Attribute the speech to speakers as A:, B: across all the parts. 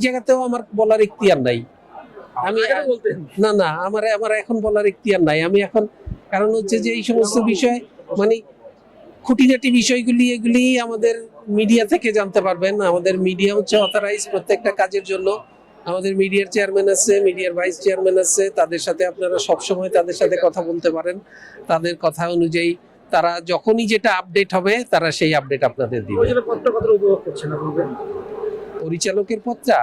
A: জায়গাতেও আমার বলার ইখতিয়ার নাই। আমি না না আমার আমার এখন বলার ইখতিয়ার নাই। আমি এখন কারণ হচ্ছে যে এই সমস্ত বিষয় মানে খুঁটিনাটি বিষয়গুলি এগুলি আমাদের মিডিয়া থেকে জানতে পারবেন। আমাদের মিডিয়া হচ্ছে অথরাইজ প্রত্যেকটা কাজের জন্য। আমাদের মিডিয়ার চেয়ারম্যান আছে, মিডিয়ার ভাইস চেয়ারম্যান আছে, তাদের সাথে আপনারা সবসময় তাদের সাথে কথা বলতে পারেন। তাদের কথা অনুযায়ী তারা যখনই যেটা আপডেট হবে তারা সেই আপডেট আপনাদের দিবে। পরিচালকের পদটা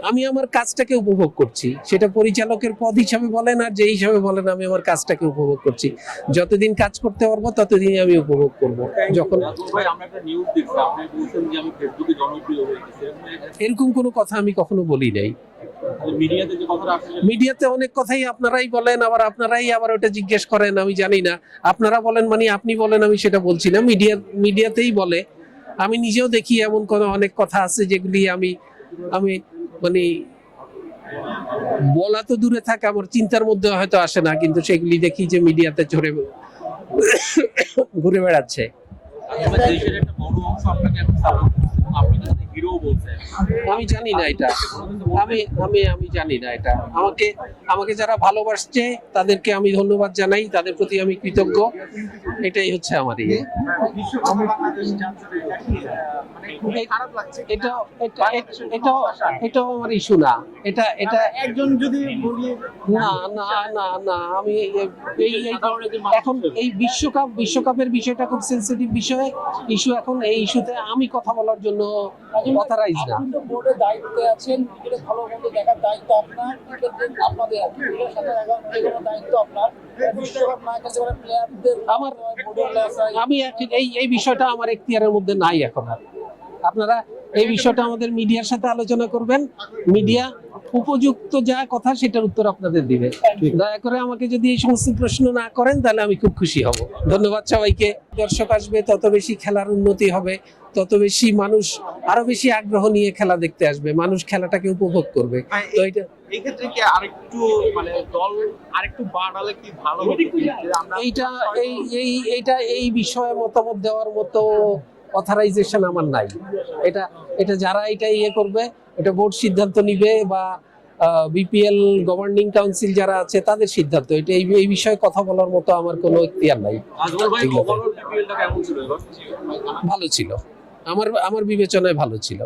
A: আমি আমার কাজটাকে উপভোগ করছি, সেটা পরিচালকের পদ হিসাবে বলেন আর যে হিসাবে বলেন, আমি আমার কাজটাকে উপভোগ করছি। যতদিন কাজ করতে পারবো ততদিনই আমি উপভোগ করব। যখন এরকম কোনো কথা আমি কখনো বলি নাই। মিডিয়াতে অনেক কথাই আপনারাই বলেন, আবার আপনারাই আবার ওটা জিজ্ঞেস করেন, আমি জানি না। আপনারা বলেন মানে আপনি বলেন, আমি সেটা বলছি না। মিডিয়াতেই বলে। আমি নিজেও দেখি এমন অনেক কথা আছে যেগুলি আমি মানে বলা তো দূরে থাকে, আমার চিন্তার মধ্যে হয়তো আসে না, কিন্তু সেগুলি দেখি যে মিডিয়াতে চড়ে ঘুরে বেড়াচ্ছে। আমি জানি না এটা, আমি জানি না এটা। আমাকে যারা ভালোবাসছে তাদেরকে আমি ধন্যবাদ জানাই, তাদের প্রতি আমি কৃতজ্ঞ। এটাই হচ্ছে আমার ইয়ে। এটাও আমার ইস্যু না। এটা একজন যদি না না না না আমি এখন এই বিশ্বকাপের বিষয়টা খুব সেন্সিটিভ বিষয়, ইস্যু। এখন এই ইস্যুতে আমি কথা বলার জন্য অথরাইজ না।
B: বোর্ডে দায়িত্বে আছেন, ক্রিকেটে ভালো মন্দ দেখার দায়িত্ব আপনার, ক্রিকেটের আপনাদের ক্রিকেটের সাথে যেকোনো দায়িত্ব আপনার। বিশ্বকাপ না খেলতে পারে প্লেয়ারদের
A: আমার আমি এই বিষয়টা আমার এখতিয়ারের মধ্যে নাই এখন। আপনারা এই বিষয়টা আমাদের মিডিয়ার সাথে আলোচনা করবেন। মিডিয়া উপযুক্ত যা কথা সেটার উত্তর আপনাদের দিবে। দয়া করে আমাকে যদি এই সমস্ত প্রশ্ন না করেন তাহলে আমি খুব খুশি হব। ধন্যবাদ সবাইকে। দর্শক আসবে, তত বেশি খেলার উন্নতি হবে, তত বেশি মানুষ আরো বেশি আগ্রহ নিয়ে খেলা দেখতে আসবে, মানুষ খেলাটাকে উপভোগ করবে। তো এটা
C: এই ক্ষেত্রে কি আরেকটু মানে দল আরেকটু বাড়ালে কি ভালো হবে?
A: এইটা এই বিষয়ে মতামত দেওয়ার মতো অথরাইজেশন আমার নাই। এটা যারা এটা ইয়ে করবে, এটা বোর্ড সিদ্ধান্ত নিবে বা বিপিএল গভর্নিং কাউন্সিল যারা আছে তাদের সিদ্ধান্ত। এটা এই বিষয়ে কথা বলার মতো আমার কোনো ইখতিয়ার নাই। ভালো ছিল, আমার বিবেচনায় ভালো ছিল।